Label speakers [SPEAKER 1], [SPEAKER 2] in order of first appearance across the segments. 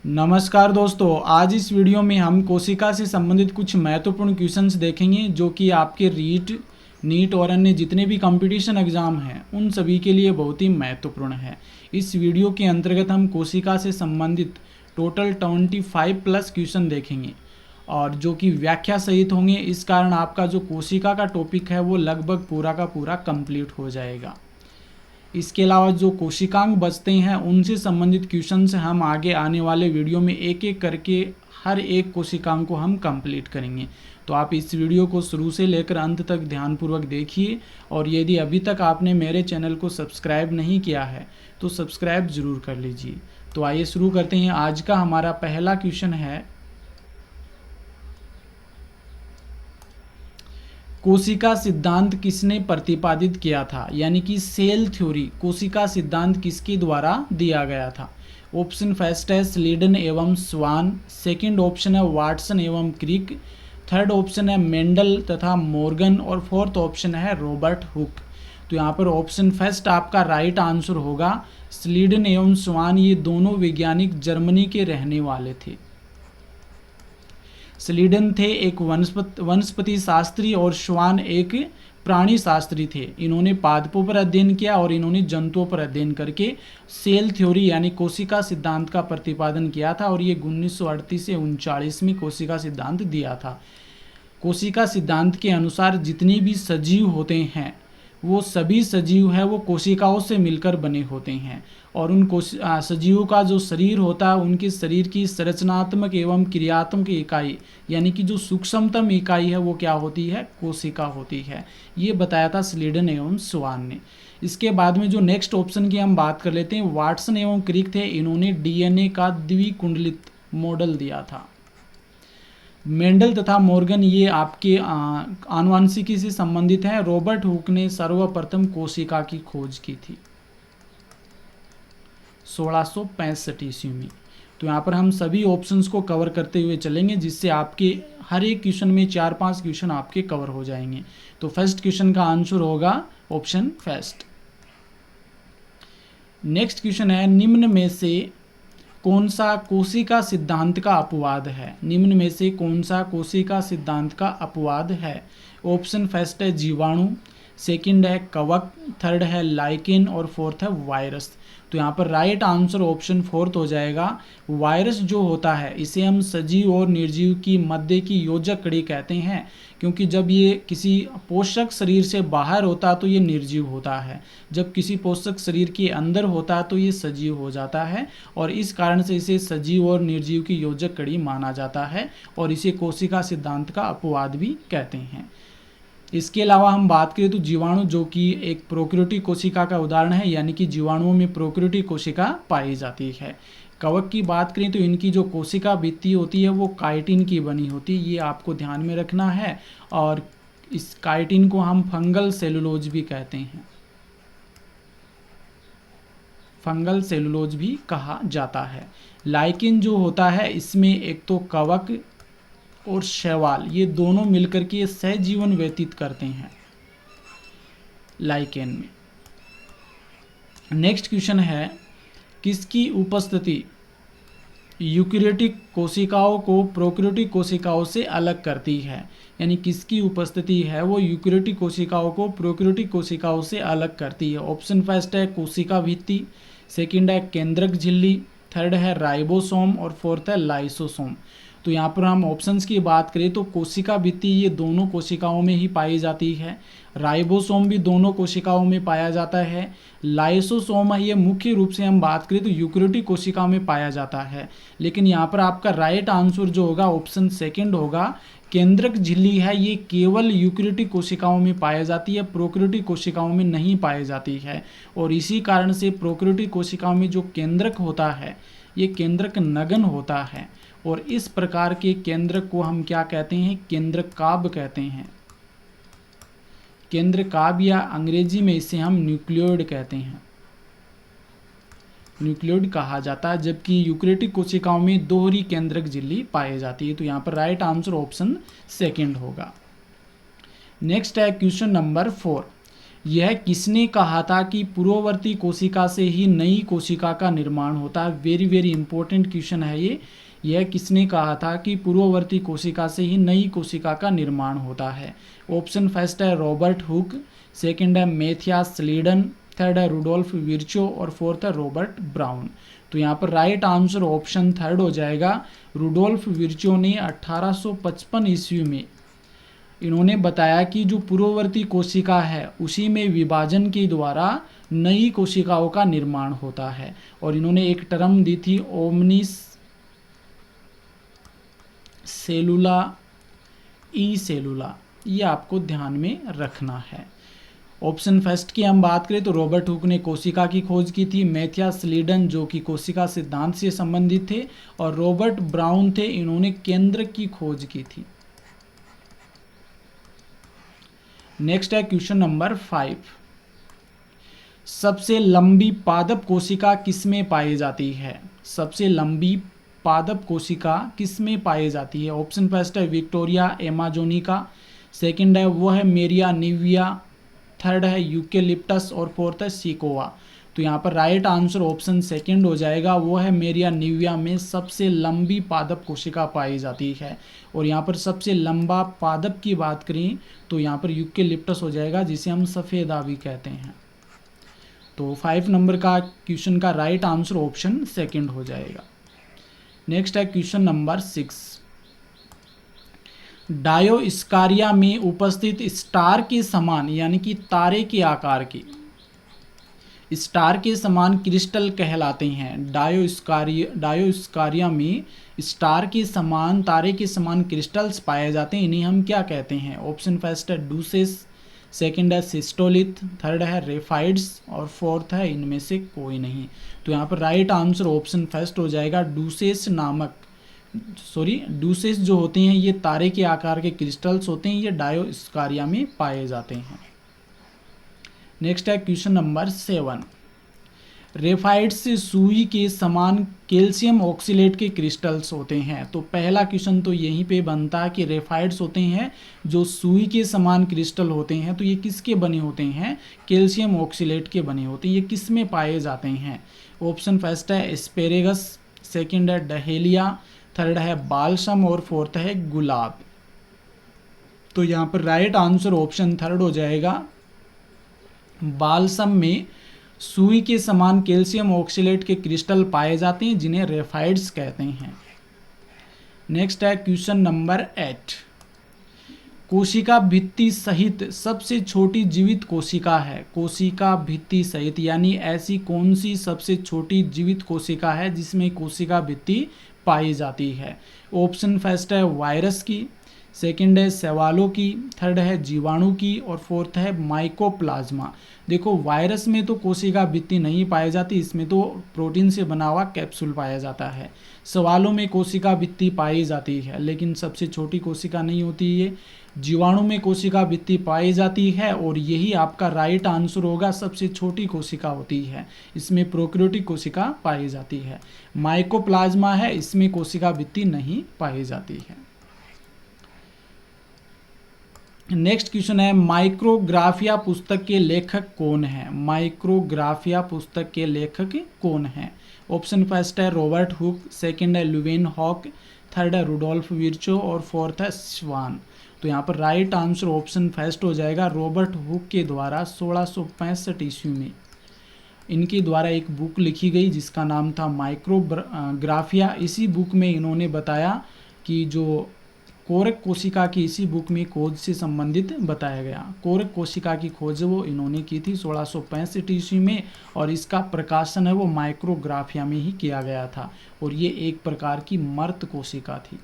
[SPEAKER 1] नमस्कार दोस्तों, आज इस वीडियो में हम कोशिका से संबंधित कुछ महत्वपूर्ण क्वेश्चंस देखेंगे जो कि आपके रीट, नीट और अन्य जितने भी कंपटीशन एग्जाम हैं उन सभी के लिए बहुत ही महत्वपूर्ण है। इस वीडियो के अंतर्गत हम कोशिका से संबंधित टोटल 25 प्लस क्वेश्चन देखेंगे और जो कि व्याख्या सहित होंगे। इस कारण आपका जो कोशिका का टॉपिक है वो लगभग पूरा का पूरा कंप्लीट हो जाएगा। इसके अलावा जो कोशिकांग बचते हैं उनसे संबंधित क्वेश्चंस हम आगे आने वाले वीडियो में एक एक करके हर एक कोशिकांग को हम कंप्लीट करेंगे। तो आप इस वीडियो को शुरू से लेकर अंत तक ध्यानपूर्वक देखिए और यदि अभी तक आपने मेरे चैनल को सब्सक्राइब नहीं किया है तो सब्सक्राइब जरूर कर लीजिए। तो आइए शुरू करते हैं। आज का हमारा पहला क्वेश्चन है, कोशिका सिद्धांत किसने प्रतिपादित किया था? यानी कि सेल थ्योरी, कोशिका सिद्धांत किसके द्वारा दिया गया था? ऑप्शन फर्स्ट है स्लीडन एवं स्वान, सेकंड ऑप्शन है वाटसन एवं क्रिक, थर्ड ऑप्शन है मेंडल तथा मॉर्गन और फोर्थ ऑप्शन है रॉबर्ट हुक। तो यहाँ पर ऑप्शन फर्स्ट आपका राइट आंसर होगा। स्लीडन एवं स्वान ये दोनों वैज्ञानिक जर्मनी के रहने वाले थे। स्लीडन थे एक वनस्पति शास्त्री और श्वान एक प्राणी शास्त्री थे। इन्होंने पादपों पर अध्ययन किया और इन्होंने जंतुओं पर अध्ययन करके सेल थ्योरी यानी कोशिका सिद्धांत का प्रतिपादन किया था और ये 1938 से 1939 में कोशिका सिद्धांत दिया था। कोशिका सिद्धांत के अनुसार जितने भी सजीव होते हैं वो सभी सजीव है वो कोशिकाओं से मिलकर बने होते हैं और उन सजीवों का जो शरीर होता है उनके शरीर की संरचनात्मक एवं क्रियात्मक इकाई यानी कि जो सूक्ष्मतम इकाई है वो क्या होती है? कोशिका होती है। ये बताया था स्लीडन एवं स्वान ने। इसके बाद में जो नेक्स्ट ऑप्शन की हम बात कर लेते हैं, वाटसन एवं क्रिक थे। इन्होंने डीएनए का द्विकुंडलित मॉडल दिया था। मेंडल तथा मॉर्गन ये आपके आनुवांशिकी से संबंधित हैं। रॉबर्ट हुक ने सर्वप्रथम कोशिका की खोज की थी 1665 ईस्वी में। तो यहाँ पर हम सभी ऑप्शंस को कवर करते हुए चलेंगे जिससे आपके हर एक क्वेश्चन में 4-5 क्वेश्चन आपके कवर हो जाएंगे। तो फर्स्ट क्वेश्चन का आंसर होगा ऑप्शन फर्स्ट। नेक्स्ट क्वेश्चन है, निम्न में से कौन सा कोशिका सिद्धांत का अपवाद है? निम्न में से कौन सा कोशिका सिद्धांत का अपवाद है? ऑप्शन फर्स्ट है जीवाणु, सेकंड है कवक, थर्ड है लाइकेन और फोर्थ है वायरस। तो यहाँ पर राइट आंसर ऑप्शन फोर्थ हो जाएगा। वायरस जो होता है इसे हम सजीव और निर्जीव की मध्य की योजक कड़ी कहते हैं, क्योंकि जब ये किसी पोषक शरीर से बाहर होता है तो ये निर्जीव होता है, जब किसी पोषक शरीर के अंदर होता है तो ये सजीव हो जाता है और इस कारण से इसे सजीव और निर्जीव की योजक कड़ी माना जाता है और इसे कोशिका सिद्धांत का अपवाद भी कहते हैं। इसके अलावा हम बात करें तो जीवाणु जो कि एक प्रोकैरियोटिक कोशिका का उदाहरण है, यानी कि जीवाणुओं में प्रोकैरियोटिक कोशिका पाई जाती है। कवक की बात करें तो इनकी जो कोशिका भित्ति होती है वो काइटिन की बनी होती है, ये आपको ध्यान में रखना है और इस काइटिन को हम फंगल सेलुलोज भी कहते हैं, फंगल सेलुलोज भी कहा जाता है। लाइकेन जो होता है इसमें एक तो कवक और शैवाल ये दोनों मिलकर के सहजीवन व्यतीत करते हैं लाइकेन में। नेक्स्ट क्वेश्चन है, किसकी उपस्थिति यूकेरियोटिक कोशिकाओं को प्रोकैरियोटिक कोशिकाओं से अलग करती है? यानी किसकी उपस्थिति है वो यूकेरियोटिक कोशिकाओं को प्रोकैरियोटिक कोशिकाओं से अलग करती है? ऑप्शन फर्स्ट है कोशिका भित्ति, सेकंड है केंद्रक झिल्ली, थर्ड है राइबोसोम और फोर्थ है लाइसोसोम। तो यहाँ पर हम ऑप्शंस की बात करें तो कोशिका भित्ति ये दोनों कोशिकाओं में ही पाई जाती है, राइबोसोम भी दोनों कोशिकाओं में पाया जाता है, लाइसोसोम ये मुख्य रूप से हम बात करें तो यूकेरियोटिक कोशिकाओं में पाया जाता है। लेकिन यहाँ पर आपका राइट आंसर जो होगा ऑप्शन सेकंड होगा। केंद्रक झिल्ली है ये केवल यूकेरियोटिक कोशिकाओं में पाई जाती है, प्रोकैरियोटिक कोशिकाओं में नहीं पाई जाती है और इसी कारण से प्रोकैरियोटिक कोशिकाओं में जो केंद्रक होता है ये केंद्रक नगन होता है और इस प्रकार के केंद्रक को हम क्या कहते हैं? केंद्रकाभ कहते हैं। केंद्रकाभ या अंग्रेजी में इसे हम न्यूक्लियोइड कहते हैं, न्यूक्लियोइड कहा जाता है, जबकि यूकेरियोटिक कोशिकाओं में दोहरी केंद्रक झिल्ली पाई जाती है। तो यहाँ पर राइट आंसर ऑप्शन सेकंड होगा। नेक्स्ट है क्वेश्चन नंबर 4, यह किसने कहा था कि पूर्ववर्ती कोशिका से ही नई कोशिका का निर्माण होता है? वेरी वेरी इंपॉर्टेंट क्वेश्चन है ये। यह किसने कहा था कि पूर्ववर्ती कोशिका से ही नई कोशिका का निर्माण होता है? ऑप्शन फर्स्ट है रॉबर्ट हुक, सेकंड है मैथियास स्लीडन, थर्ड है रुडोल्फ विर्चो और फोर्थ है रॉबर्ट ब्राउन। तो यहाँ पर राइट आंसर ऑप्शन थर्ड हो जाएगा। रुडोल्फ विर्चो ने 1855 ईस्वी में इन्होंने बताया कि जो पूर्ववर्ती कोशिका है उसी में विभाजन के द्वारा नई कोशिकाओं का निर्माण होता है। और इन्होंने एक टर्म दी थी ओमनिस सेलुला ई सेलुला, ये आपको ध्यान में रखना है। ऑप्शन फर्स्ट की हम बात करें तो रॉबर्ट हुक ने कोशिका की खोज की थी, मैथियास स्लीडन जो कि कोशिका सिद्धांत से संबंधित थे, और रॉबर्ट ब्राउन थे, इन्होंने केंद्र की खोज की थी। नेक्स्ट है क्वेश्चन नंबर 5। सबसे लंबी पादप कोशिका किसमें पाई जाती है? सबसे लंबी पादप कोशिका किसमें पाई जाती है? ऑप्शन फर्स्ट है विक्टोरिया एमाजोनिका, सेकंड है वो है मेरिया निविया, थर्ड है यूकेलिप्टस और फोर्थ है सिकोवा। तो यहाँ पर राइट आंसर ऑप्शन सेकंड हो जाएगा, वो है मेरिया निविया में सबसे लंबी पादप कोशिका पाई जाती है। और यहाँ पर सबसे लंबा पादप की बात करें तो यहाँ पर यूकेलिप्टस हो जाएगा, जिसे हम सफ़ेदा भी कहते हैं। तो 5 नंबर का क्वेश्चन का राइट आंसर ऑप्शन सेकंड हो जाएगा। नेक्स्ट है क्वेश्चन नंबर 6। डायोस्कारिया में उपस्थित स्टार के समान यानी कि तारे के आकार के स्टार के समान क्रिस्टल कहलाते हैं। डायोस्कारिया में स्टार के समान तारे के समान क्रिस्टल्स पाए जाते हैं, इन्हें हम क्या कहते हैं? ऑप्शन फर्स्ट है डूसेस, सेकंड है सिस्टोलिथ, थर्ड है रेफाइड्स और फोर्थ है इनमें से कोई नहीं। तो यहाँ पर राइट आंसर ऑप्शन फर्स्ट हो जाएगा। डूसेस जो होते हैं ये तारे के आकार के क्रिस्टल्स होते हैं, ये डायोस्कारिया में पाए जाते हैं। नेक्स्ट है क्वेश्चन नंबर 7। रेफाइड्स से सुई के समान कैल्शियम ऑक्सीलेट के क्रिस्टल्स होते हैं। तो पहला क्वेश्चन तो यहीं पे बनता है कि रेफाइड्स होते हैं जो सुई के समान क्रिस्टल होते हैं, तो ये किसके बने होते हैं? कैल्शियम ऑक्सीलेट के बने होते हैं। ये किस में पाए जाते हैं? ऑप्शन फर्स्ट है एस्पेरेगस, सेकंड है डहेलिया, थर्ड है बालसम और फोर्थ है गुलाब। तो यहाँ पर राइट आंसर ऑप्शन थर्ड हो जाएगा। बालसम में सुई के समान कैल्शियम ऑक्सीलेट के क्रिस्टल पाए जाते हैं, जिन्हें रेफाइड्स कहते हैं। नेक्स्ट है क्वेश्चन नंबर 8। कोशिका भित्ति सहित सबसे छोटी जीवित कोशिका है। कोशिका भित्ति सहित यानी ऐसी कौन सी सबसे छोटी जीवित कोशिका है जिसमें कोशिका भित्ति पाई जाती है? ऑप्शन फर्स्ट है वायरस की, सेकंड है सेवालों की, थर्ड है जीवाणु की और फोर्थ है माइकोप्लाज्मा। देखो वायरस में तो कोशिका भित्ति नहीं पाई जाती, इसमें तो प्रोटीन से बना हुआ कैप्सूल पाया जाता है। सवालों में कोशिका भित्ति पाई जाती है लेकिन सबसे छोटी कोशिका नहीं होती ये। जीवाणु में कोशिका भित्ति पाई जाती है और यही आपका राइट आंसर होगा, सबसे छोटी कोशिका होती है, इसमें प्रोकैरियोटिक कोशिका पाई जाती है। माइकोप्लाज्मा है, इसमें कोशिका भित्ति नहीं पाई जाती है। नेक्स्ट क्वेश्चन है माइक्रोग्राफिया पुस्तक के लेखक कौन है? माइक्रोग्राफिया पुस्तक के लेखक कौन है? ऑप्शन फर्स्ट है रॉबर्ट हुक, सेकंड है लुवेन हॉक, थर्ड है रुडोल्फ विर्चो और फोर्थ है स्वान। तो यहाँ पर राइट आंसर ऑप्शन फर्स्ट हो जाएगा। रॉबर्ट हुक के द्वारा 1665 ईस्वी में इनके द्वारा एक बुक लिखी गई जिसका नाम था माइक्रोग्राफिया। इसी बुक में इन्होंने बताया कि जो कोरक कोशिका की इसी बुक में खोज से संबंधित बताया गया। कोरक कोशिका की खोज वो इन्होंने की थी 1665 ईस्वी में और इसका प्रकाशन है वो माइक्रोग्राफिया में ही किया गया था और ये एक प्रकार की मर्त कोशिका थी।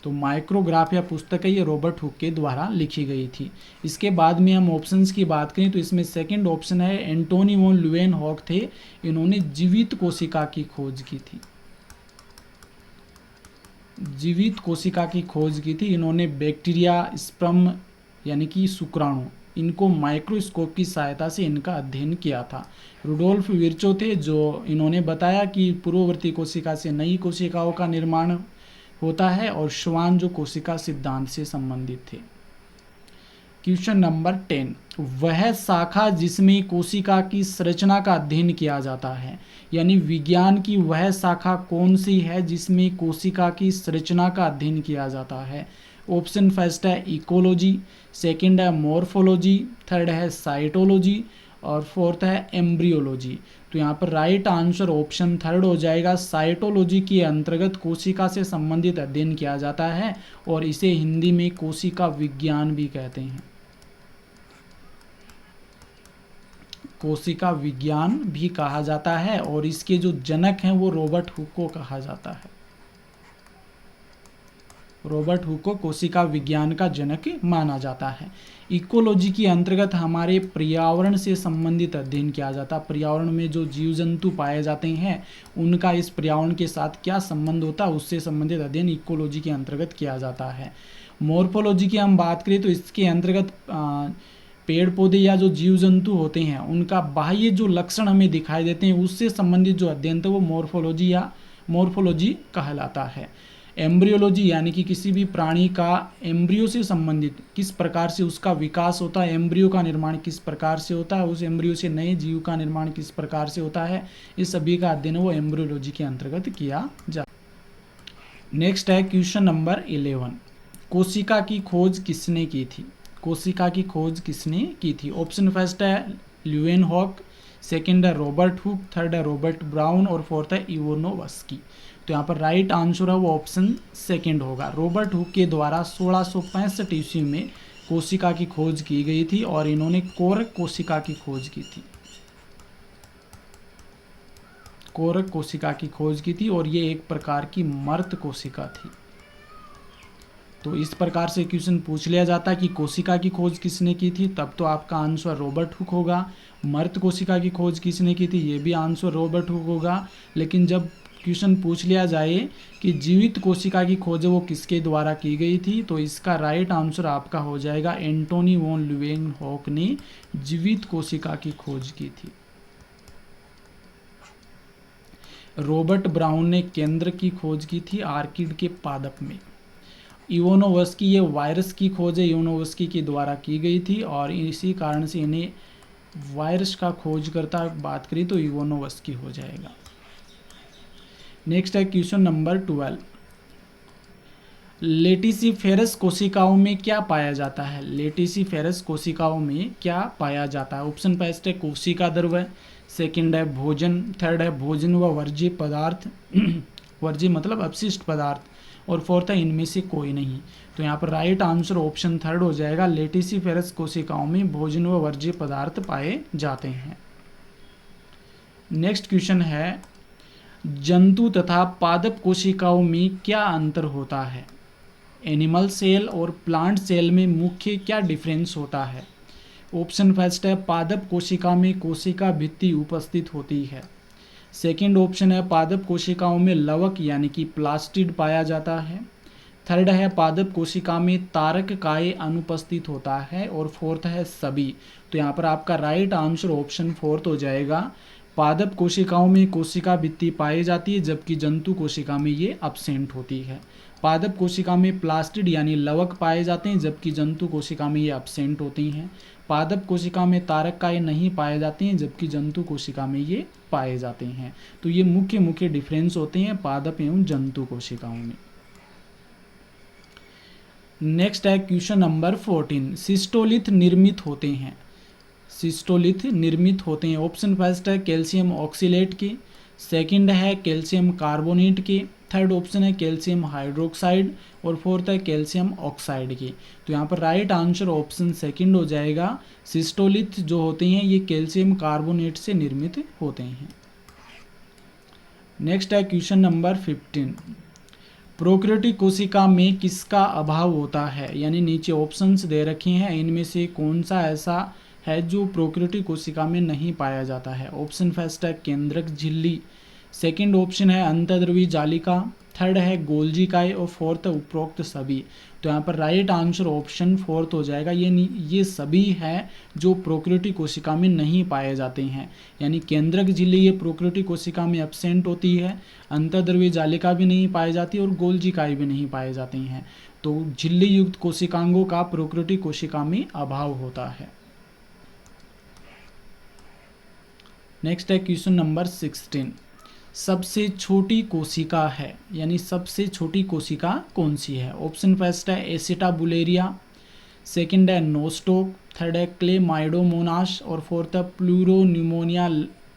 [SPEAKER 1] तो माइक्रोग्राफिया पुस्तक है ये रॉबर्ट हुक के द्वारा लिखी गई थी। इसके बाद में हम ऑप्शंस की बात करें तो इसमें सेकंड ऑप्शन है एंटोनी वॉन लुवेन हॉक थे, इन्होंने जीवित कोशिका की खोज की थी। जीवित कोशिका की खोज की थी इन्होंने। बैक्टीरिया, स्पर्म यानी कि शुक्राणु, इनको माइक्रोस्कोप की सहायता से इनका अध्ययन किया था। रुडोल्फ विर्चो थे जो इन्होंने बताया कि पूर्ववर्ती कोशिका से नई कोशिकाओं का निर्माण होता है और श्वान जो कोशिका सिद्धांत से संबंधित थे। क्वेश्चन नंबर 10, वह शाखा जिसमें कोशिका की संरचना का अध्ययन किया जाता है, यानी विज्ञान की वह शाखा कौन सी है जिसमें कोशिका की संरचना का अध्ययन किया जाता है। ऑप्शन फर्स्ट है इकोलॉजी, सेकंड है मॉर्फोलॉजी, थर्ड है साइटोलॉजी और फोर्थ है एम्ब्रियोलॉजी। तो यहाँ पर राइट आंसर ऑप्शन थर्ड हो जाएगा। साइटोलॉजी के अंतर्गत कोशिका से संबंधित अध्ययन किया जाता है और इसे हिंदी में कोशिका विज्ञान भी कहते हैं। कोशिका विज्ञान भी कहा जाता है और इसके जो जनक हैं वो रॉबर्ट हुक को कहा जाता है। रॉबर्ट हुक को कोशिका विज्ञान का जनक माना जाता है। इकोलॉजी के अंतर्गत हमारे पर्यावरण से संबंधित अध्ययन किया जाता है। पर्यावरण में जो जीव जंतु पाए जाते हैं उनका इस पर्यावरण के साथ क्या संबंध होता है, उससे संबंधित अध्ययन इकोलॉजी के अंतर्गत किया जाता है। मॉर्फोलॉजी की हम बात करें तो इसके अंतर्गत पेड़ पौधे या जो जीव जंतु होते हैं उनका बाह्य जो लक्षण हमें दिखाई देते हैं उससे संबंधित जो अध्ययन था वो मॉर्फोलॉजी कहलाता है। एम्ब्रियोलॉजी यानी कि किसी भी प्राणी का एम्ब्रियो से संबंधित किस प्रकार से उसका विकास होता है, एम्ब्रियो का निर्माण किस प्रकार से होता है, उस एम्ब्रियो से नए जीव का निर्माण किस प्रकार से होता है, इस सभी का अध्ययन वो एम्ब्रियोलॉजी के अंतर्गत किया जाता है। नेक्स्ट है क्वेश्चन नंबर 11, कोशिका की खोज किसने की थी। कोशिका की खोज किसने की थी। ऑप्शन फर्स्ट है ल्यूवेनहॉक, सेकंड है रॉबर्ट हुक, थर्ड है रॉबर्ट ब्राउन और फोर्थ है इवानोव्स्की। तो यहाँ पर राइट आंसर है वो ऑप्शन सेकंड होगा। रॉबर्ट हुक के द्वारा 1665 ईस्वी में कोशिका की खोज की गई थी और इन्होंने कोरक कोशिका की खोज की थी। कोरक कोशिका की खोज की थी और ये एक प्रकार की मर्त कोशिका थी। तो इस प्रकार से क्वेश्चन पूछ लिया जाता है कि कोशिका की खोज किसने की थी, तब तो आपका आंसर रॉबर्ट हुक होगा। मर्त कोशिका की खोज किसने की थी, ये भी आंसर रॉबर्ट हुक होगा। लेकिन जब क्वेश्चन पूछ लिया जाए कि जीवित कोशिका की खोज वो किसके द्वारा की गई थी, तो इसका राइट आंसर आपका हो जाएगा एंटोनी वॉन ल्यूवेनहॉक ने जीवित कोशिका की खोज की थी। रॉबर्ट ब्राउन ने केंद्र की खोज की थी आर्किड के पादप में। इवानोव्स्की ये वायरस की खोज है इवानोव्स्की के द्वारा की गई थी और इसी कारण से इन्हें वायरस का खोजकर्ता बात करी तो इवानोव्स्की हो जाएगा। नेक्स्ट है क्वेश्चन नंबर 12, लेटिसिफेरस कोशिकाओं में क्या पाया जाता है। लेटिसिफेरस कोशिकाओं में क्या पाया जाता है। ऑप्शन फर्स्ट है कोशिका द्रव्य, सेकंड है भोजन, थर्ड है भोजन व वर्ज्य पदार्थ वर्ज्य मतलब अपशिष्ट पदार्थ और फोर्थ है इनमें से कोई नहीं। तो यहाँ पर राइट आंसर ऑप्शन थर्ड हो जाएगा। लेटिसिफेरस कोशिकाओं में भोजन व वर्ज्य पदार्थ पाए जाते हैं। नेक्स्ट क्वेश्चन है, जंतु तथा पादप कोशिकाओं में क्या अंतर होता है। एनिमल सेल और प्लांट सेल में मुख्य क्या डिफरेंस होता है। ऑप्शन फर्स्ट है पादप कोशिका में कोशिका भित्ति उपस्थित होती है। सेकंड ऑप्शन है पादप कोशिकाओं में लवक यानी कि प्लास्टिड पाया जाता है। थर्ड है पादप कोशिका में तारक काय अनुपस्थित होता है और फोर्थ है सभी। तो यहाँ पर आपका राइट आंसर ऑप्शन फोर्थ हो जाएगा। पादप कोशिकाओं में कोशिका भित्ति पाई जाती है जबकि जंतु कोशिका में ये अब्सेंट होती है। पादप कोशिका में प्लास्टिड यानी लवक पाए जाते हैं जबकि जंतु कोशिका में ये अब्सेंट होती हैं। पादप कोशिका में तारक काय नहीं पाए जाते हैं जबकि जंतु कोशिका में ये पाए जाते हैं। तो ये मुख्य डिफरेंस होते हैं पादप एवं जंतु कोशिकाओं में। नेक्स्ट है क्वेश्चन नंबर 14, सिस्टोलिथ निर्मित होते हैं। सिस्टोलिथ निर्मित होते हैं। ऑप्शन फर्स्ट है कैल्शियम ऑक्सीलेट के, सेकंड है कैल्शियम कार्बोनेट के, थर्ड ऑप्शन है कैल्शियम हाइड्रोक्साइड और फोर्थ है कैल्शियम ऑक्साइड की। तो यहाँ पर राइट आंसर ऑप्शन सेकंड हो जाएगा। सिस्टोलिथ जो होते हैं ये कैल्शियम कार्बोनेट से निर्मित होते हैं। नेक्स्ट है क्वेश्चन नंबर 15, प्रोकैरियोटिक कोशिका में किसका अभाव होता है, यानी नीचे ऑप्शंस दे रखे हैं, इनमें से कौन सा ऐसा है जो प्रोकैरियोटिक कोशिका में नहीं पाया जाता है। ऑप्शन फर्स्ट है केंद्रक झिल्ली, सेकंड ऑप्शन है अंतर्द्रवी जालिका, थर्ड है गोल्जी काय और फोर्थ उपरोक्त सभी। तो यहाँ पर राइट आंसर ऑप्शन फोर्थ हो जाएगा। ये सभी हैं जो प्रोकैरियोटिक कोशिका में नहीं पाए जाते हैं, यानी केंद्रक झिल्ली ये प्रोकैरियोटिक कोशिका में एब्सेंट होती है, अंतर्द्रवी जालिका भी नहीं पाई जाती और गोल्जी काय भी नहीं पाए जाते हैं। तो झिल्ली युक्त कोशिकांगों का प्रोकैरियोटिक कोशिका में अभाव होता है। नेक्स्ट है क्वेश्चन नंबर 16। सबसे छोटी कोशिका है, यानी सबसे छोटी कोशिका कौन सी है? ऑप्शन फर्स्ट है एसिटाबुलेरिया, सेकंड है नोस्टोक, थर्ड है क्लेमाइडोमोनास और फोर्थ है प्लूरोनिमोनिया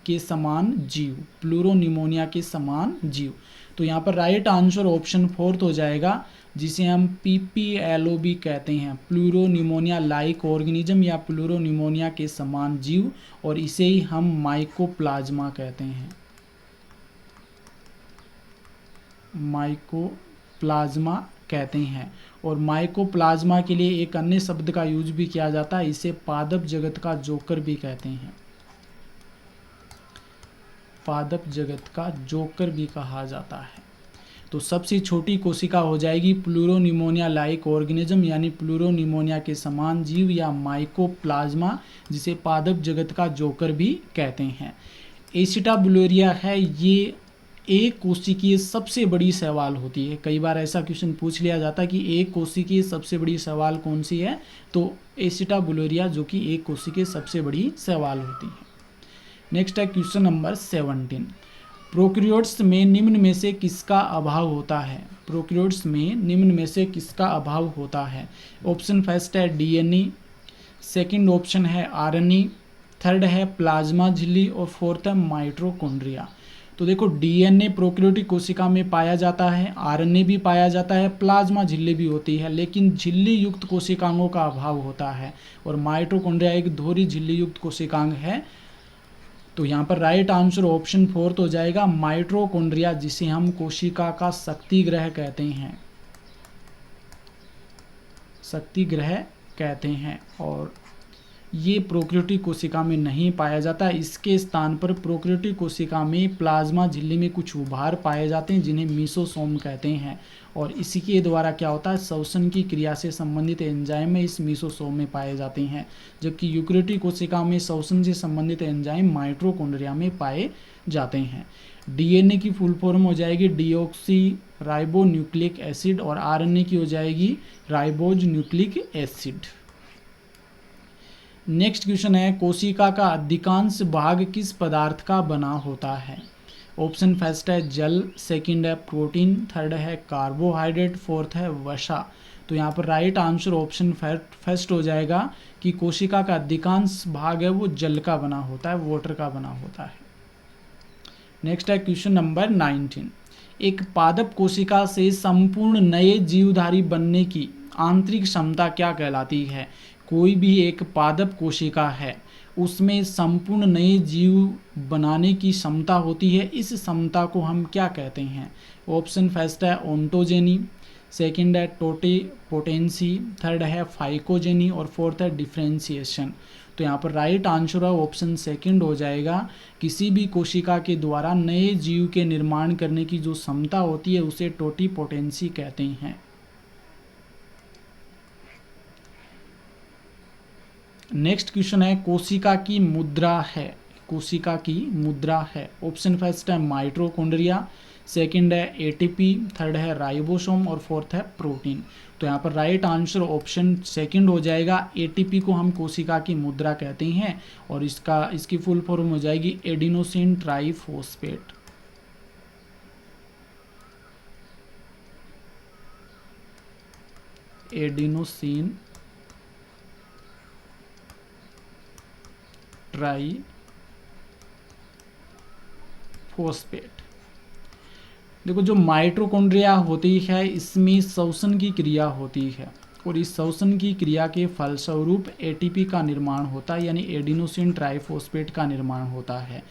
[SPEAKER 1] के समान जीव। प्लूरोनिमोनिया के समान जीव। तो यहाँ पर राइट आंसर ऑप्शन फोर्थ हो जाएगा, जिसे हम PPLOB कहते हैं, प्लूरोनिमोनिया लाइक ऑर्गेनिज्म या प्लूरोनिमोनिया के समान जीव, और इसे ही हम माइकोप्लाज्मा कहते हैं। माइकोप्लाज्मा कहते हैं। और माइकोप्लाज्मा के लिए एक अन्य शब्द का यूज भी किया जाता है, इसे पादप जगत का जोकर भी कहते हैं। पादप जगत का जोकर भी कहा जाता है। तो सबसे छोटी कोशिका हो जाएगी प्लूरोनिमोनिया लाइक ऑर्गेनिज्म, यानी प्लूरोनिमोनिया के समान जीव या माइकोप्लाज्मा, जिसे पादप जगत का जोकर भी कहते हैं। एसिटाबुलेरिया है, ये एक कोशिकीय सबसे बड़ी शैवाल होती है। कई बार ऐसा क्वेश्चन पूछ लिया जाता है कि एक कोशिकीय सबसे बड़ी शैवाल कौन सी है, तो एसिटाबुलेरिया जो कि एक कोशिकीय सबसे बड़ी शैवाल होती है। नेक्स्ट है क्वेश्चन नंबर 17। प्रोकैरियोट्स में निम्न में से किसका अभाव होता है? प्रोकैरियोट्स में निम्न में से किसका अभाव होता है? ऑप्शन फर्स्ट है DNA, सेकंड ऑप्शन है RNA, थर्ड है प्लाज्मा झिल्ली और फोर्थ है माइटोकॉन्ड्रिया। तो देखो DNA प्रोकैरियोटिक कोशिका में पाया जाता है, RNA भी पाया जाता है, प्लाज्मा झिल्ली भी होती है, लेकिन झिल्ली युक्त कोशिकांगों का अभाव होता है। और माइटोकॉन्ड्रिया एक दोहरी झिल्ली युक्त कोशिकांग है। तो यहाँ पर राइट आंसर ऑप्शन फोर्थ हो जाएगा, माइटोकॉन्ड्रिया, जिसे हम कोशिका का शक्ति ग्रह कहते हैं। शक्ति ग्रह कहते हैं। और ये प्रोकैरियोटिक कोशिका में नहीं पाया जाता। इसके स्थान पर प्रोकैरियोटिक कोशिका में प्लाज्मा झिल्ली में कुछ उभार पाए जाते हैं, जिन्हें मीसोसोम कहते हैं। और इसी के द्वारा क्या होता है, श्वसन की क्रिया से संबंधित एंजाइम इस मीसोसोम में पाए जाते हैं, जबकि यूकेरियोटिक कोशिका में श्वसन से संबंधित एंजाइम माइटोकॉन्ड्रिया में पाए जाते हैं। DNA की फुल फॉर्म हो जाएगी डीऑक्सी राइबो न्यूक्लिक एसिड, और RNA की हो जाएगी ribose nucleic acid. Next question है, कोशिका का अधिकांश भाग किस पदार्थ का बना होता है? ऑप्शन फर्स्ट है जल, सेकंड है प्रोटीन, थर्ड है कार्बोहाइड्रेट, फोर्थ है वसा। तो यहाँ पर राइट आंसर ऑप्शन फर्स्ट हो जाएगा कि कोशिका का अधिकांश भाग है वो जल का बना होता है, वाटर का बना होता है। नेक्स्ट है क्वेश्चन नंबर 19। एक पादप कोशिका से संपूर्ण नए जीवधारी बनने की आंतरिक क्षमता क्या कहलाती है? कोई भी एक पादप कोशिका है, उसमें संपूर्ण नए जीव बनाने की क्षमता होती है। इस क्षमता को हम क्या कहते हैं? ऑप्शन फर्स्ट है ओंटोजेनी, सेकंड है टोटिपोटेंसी, थर्ड है फाइकोजेनी और फोर्थ है डिफरेंशिएशन। तो यहाँ पर राइट आंसर है ऑप्शन सेकंड हो जाएगा। किसी भी कोशिका के द्वारा नए जीव के निर्माण करने की जो क्षमता होती है उसे टोटिपोटेंसी कहते हैं। नेक्स्ट क्वेश्चन है, कोशिका की मुद्रा है। कोशिका की मुद्रा है। ऑप्शन फर्स्ट है माइटोकॉन्ड्रिया, सेकंड है ATP, थर्ड है राइबोसोम और फोर्थ है प्रोटीन। तो यहाँ पर राइट आंसर ऑप्शन सेकंड हो जाएगा। ATP को हम कोशिका की मुद्रा कहते हैं और इसकी फुल फॉर्म हो जाएगी एडिनोसिन ट्राइफॉस्फेट। Adenosine triphosphate. देखो जो माइटोकॉन्ड्रिया होती है इसमें श्वसन की क्रिया होती है और इस श्वसन की क्रिया के फलस्वरूप ATP का निर्माण होता है, यानी एडिनोसिन ट्राइफॉस्फेट का निर्माण होता है।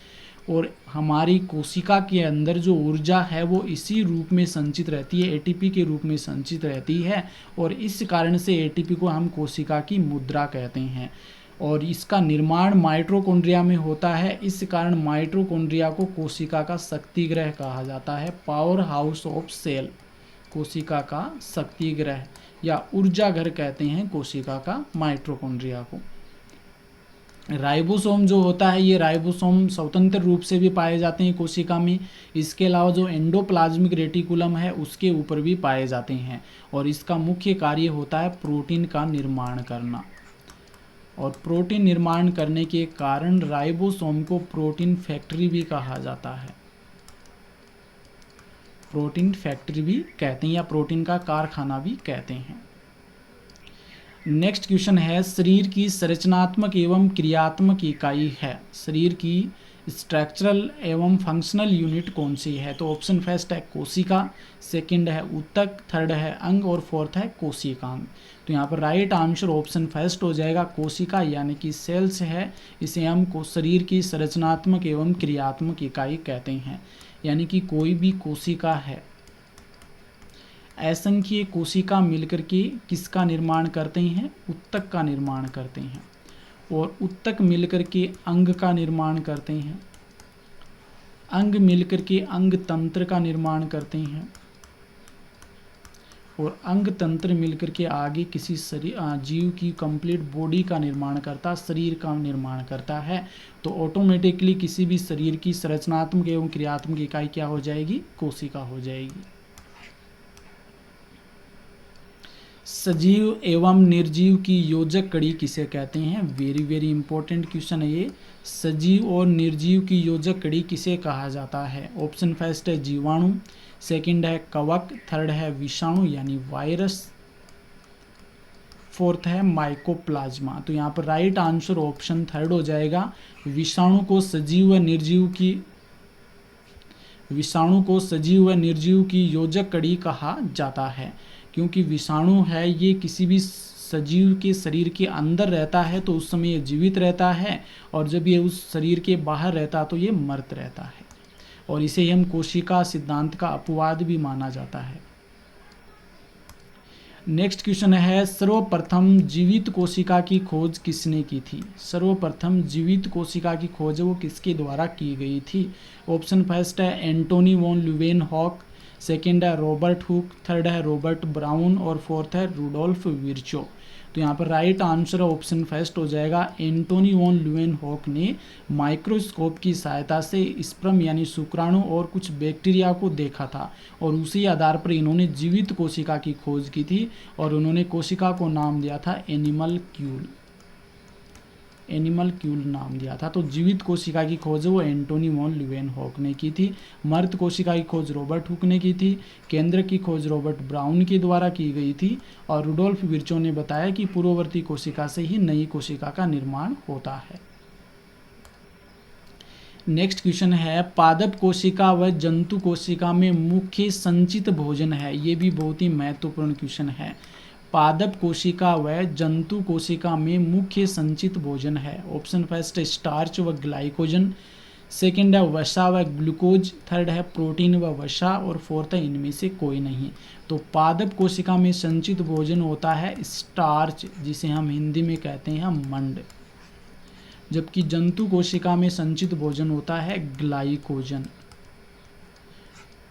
[SPEAKER 1] और हमारी कोशिका के अंदर जो ऊर्जा है वो इसी रूप में संचित रहती है, ATP के रूप में संचित रहती है और इस कारण से ATP को हम कोशिका की मुद्रा कहते हैं और इसका निर्माण माइटोकॉन्ड्रिया में होता है। इस कारण माइटोकॉन्ड्रिया को कोशिका का शक्ति ग्रह कहा जाता है, पावर हाउस ऑफ सेल। कोशिका का शक्ति ग्रह या ऊर्जा घर कहते हैं कोशिका का माइटोकॉन्ड्रिया को। राइबोसोम जो होता है, ये राइबोसोम स्वतंत्र रूप से भी पाए जाते हैं कोशिका में। इसके अलावा जो एंडोप्लाज्मिक रेटिकुलम है उसके ऊपर भी पाए जाते हैं, और इसका मुख्य कार्य होता है प्रोटीन का निर्माण करना। और प्रोटीन निर्माण करने के कारण राइबोसोम को प्रोटीन फैक्ट्री भी कहा जाता है। प्रोटीन फैक्ट्री भी कहते हैं या प्रोटीन का कारखाना भी कहते हैं। नेक्स्ट क्वेश्चन है, शरीर की संरचनात्मक एवं क्रियात्मक इकाई है, शरीर की स्ट्रक्चरल एवं फंक्शनल यूनिट कौन सी है? तो ऑप्शन फर्स्ट है कोशिका, सेकंड है ऊतक, थर्ड है अंग और फोर्थ है कोशिकांग। तो यहाँ पर राइट आंसर ऑप्शन फर्स्ट हो जाएगा, कोशिका यानी कि सेल्स है। इसे हम को शरीर की संरचनात्मक एवं क्रियात्मक इकाई कहते हैं। यानी कि कोई भी कोशिका है, असंख्य कोशिका मिलकर के किसका निर्माण करते हैं? ऊतक का निर्माण करते हैं। और ऊतक मिलकर के अंग का निर्माण करते हैं, अंग मिलकर के अंग तंत्र का निर्माण करते हैं, और अंग तंत्र मिलकर के आगे किसी जीव की कंप्लीट बॉडी का निर्माण करता, शरीर का निर्माण करता है। तो ऑटोमेटिकली किसी भी शरीर की संरचनात्मक एवं क्रियात्मक इकाई क्या हो जाएगी? कोशिका हो जाएगी। सजीव एवं निर्जीव की योजक कड़ी किसे कहते हैं? वेरी वेरी इंपॉर्टेंट क्वेश्चन है ये। सजीव और निर्जीव की योजक कड़ी किसे कहा जाता है? ऑप्शन फर्स्ट है जीवाणु, सेकंड है कवक, थर्ड है विषाणु यानी वायरस, फोर्थ है माइकोप्लाज्मा। तो यहाँ पर राइट आंसर ऑप्शन थर्ड हो जाएगा। विषाणु को सजीव व निर्जीव की योजक कड़ी कहा जाता है, क्योंकि विषाणु है ये किसी भी सजीव के शरीर के अंदर रहता है तो उस समय ये जीवित रहता है, और जब ये उस शरीर के बाहर रहता तो ये मृत रहता है, और इसे हम कोशिका सिद्धांत का अपवाद भी माना जाता है। नेक्स्ट क्वेश्चन है, सर्वप्रथम जीवित कोशिका की खोज किसने की थी? सर्वप्रथम जीवित कोशिका की खोज वो किसके द्वारा की गई थी? ऑप्शन फर्स्ट है एंटोनी वॉन ल्यूवेनहॉक, सेकेंड है रॉबर्ट हुक, थर्ड है रॉबर्ट ब्राउन और फोर्थ है रुडोल्फ विर्चो। तो यहाँ पर राइट आंसर ऑप्शन फर्स्ट हो जाएगा। एंटोनी वॉन ल्यूवेनहॉक ने माइक्रोस्कोप की सहायता से स्पर्म यानी शुक्राणु और कुछ बैक्टीरिया को देखा था, और उसी आधार पर इन्होंने जीवित कोशिका की खोज की थी, और उन्होंने कोशिका को नाम दिया था एनिमलक्यूल नाम दिया था। तो जीवित कोशिका की खोज वो एंटोनी वॉन ल्यूवेनहॉक ने की थी। मृत कोशिका की खोज रॉबर्ट हुक ने की थी। केंद्र की खोज रॉबर्ट ब्राउन के द्वारा की गई थी, और रुडोल्फ विर्चो ने बताया कि पूर्ववर्ती कोशिका से ही नई कोशिका का निर्माण होता है। नेक्स्ट क्वेश्चन है, पादप कोशिका व जंतु कोशिका में मुख्य संचित भोजन है? ये भी बहुत ही महत्वपूर्ण क्वेश्चन है। पादप कोशिका व जंतु कोशिका में मुख्य संचित भोजन है। ऑप्शन फर्स्ट है स्टार्च व ग्लाइकोजन, सेकंड है वसा व ग्लूकोज, थर्ड है प्रोटीन व वसा, और फोर्थ है इनमें से कोई नहीं। तो पादप कोशिका में संचित भोजन होता है स्टार्च, जिसे हम हिंदी में कहते हैं मंड, जबकि जंतु कोशिका में संचित भोजन होता है ग्लाइकोजन,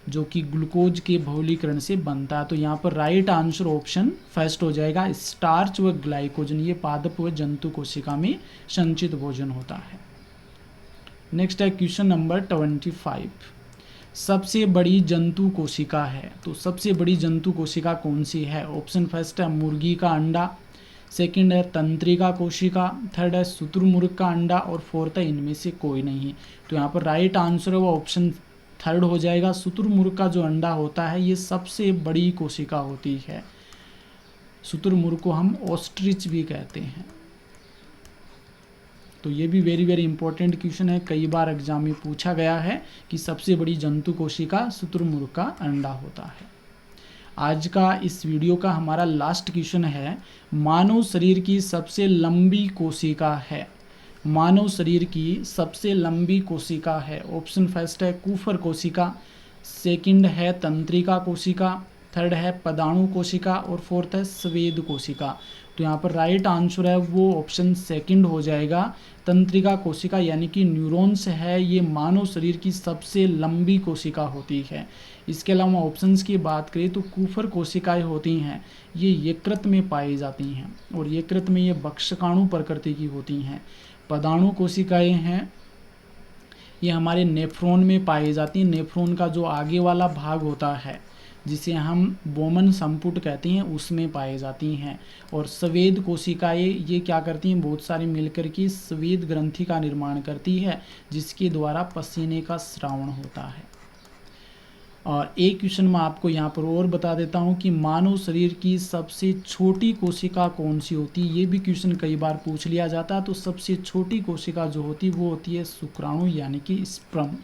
[SPEAKER 1] जो कि ग्लूकोज के बहुलीकरण से बनता है। तो यहाँ पर राइट आंसर ऑप्शन फर्स्ट हो जाएगा, स्टार्च व ग्लाइकोजन ये पादप व जंतु कोशिका में संचित भोजन होता है। नेक्स्ट है क्वेश्चन नंबर 25, सबसे बड़ी जंतु कोशिका है? तो सबसे बड़ी जंतु कोशिका कौन सी है? ऑप्शन फर्स्ट है मुर्गी का अंडा, सेकंड है तंत्रिका कोशिका, थर्ड है शुतुरमुर्ग का अंडा, और फोर्थ है इनमें से कोई नहीं। तो यहाँ पर राइट आंसर है वो ऑप्शन थर्ड हो जाएगा। शुतुरमुर्ग का जो अंडा होता है ये सबसे बड़ी कोशिका होती है। शुतुरमुर्ग को हम ऑस्ट्रिच भी कहते हैं। तो ये भी वेरी वेरी इंपॉर्टेंट क्वेश्चन है, कई बार एग्जाम में पूछा गया है कि सबसे बड़ी जंतु कोशिका शुतुरमुर्ग का अंडा होता है। आज का इस वीडियो का हमारा लास्ट क्वेश्चन है, मानव शरीर की सबसे लंबी कोशिका है? मानव शरीर की सबसे लंबी कोशिका है। ऑप्शन फर्स्ट है कूफर कोशिका, सेकंड है तंत्रिका कोशिका, थर्ड है पदाणु कोशिका, और फोर्थ है स्वेद कोशिका। तो यहाँ पर राइट आंसर है वो ऑप्शन सेकंड हो जाएगा, तंत्रिका कोशिका, यानी कि न्यूरॉन्स है ये मानव शरीर की सबसे लंबी कोशिका होती है। इसके अलावा ऑप्शंस की बात करें तो कूफर कोशिकाएं होती हैं ये यकृत में पाई जाती हैं, और यकृत में ये भक्षकाणु प्रकृति की होती हैं। पदाणु कोशिकाएं हैं, ये हमारे नेफ्रॉन में पाई जाती हैं। नेफ्रॉन का जो आगे वाला भाग होता है जिसे हम बोमन संपुट कहते हैं, उसमें पाई जाती हैं। और स्वेद कोशिकाएं ये क्या करती हैं, बहुत सारी मिलकर के स्वेद ग्रंथि का निर्माण करती है, जिसके द्वारा पसीने का स्रावण होता है। और एक क्वेश्चन मैं आपको यहाँ पर और बता देता हूँ कि मानव शरीर की सबसे छोटी कोशिका कौन सी होती है। ये भी क्वेश्चन कई बार पूछ लिया जाता है। तो सबसे छोटी कोशिका जो होती है वो होती है शुक्राणु यानी कि स्पर्म।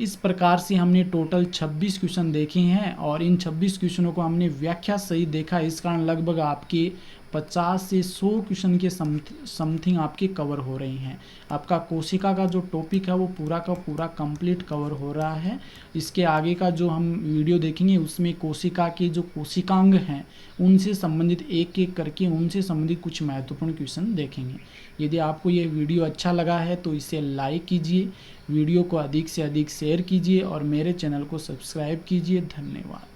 [SPEAKER 1] इस प्रकार से हमने टोटल 26 क्वेश्चन देखे हैं और इन 26 क्वेश्चनों को हमने व्याख्या सहित देखा। इस कारण लगभग आपके 50 से 100 क्वेश्चन के समथिंग आपके कवर हो रहे हैं। आपका कोशिका का जो टॉपिक है वो पूरा का पूरा कंप्लीट कवर हो रहा है। इसके आगे का जो हम वीडियो देखेंगे उसमें कोशिका के जो कोशिकांग हैं उनसे संबंधित एक एक करके उनसे संबंधित कुछ महत्वपूर्ण क्वेश्चन देखेंगे। यदि आपको ये वीडियो अच्छा लगा है तो इसे लाइक कीजिए, वीडियो को अधिक से अधिक शेयर कीजिए और मेरे चैनल को सब्सक्राइब कीजिए। धन्यवाद।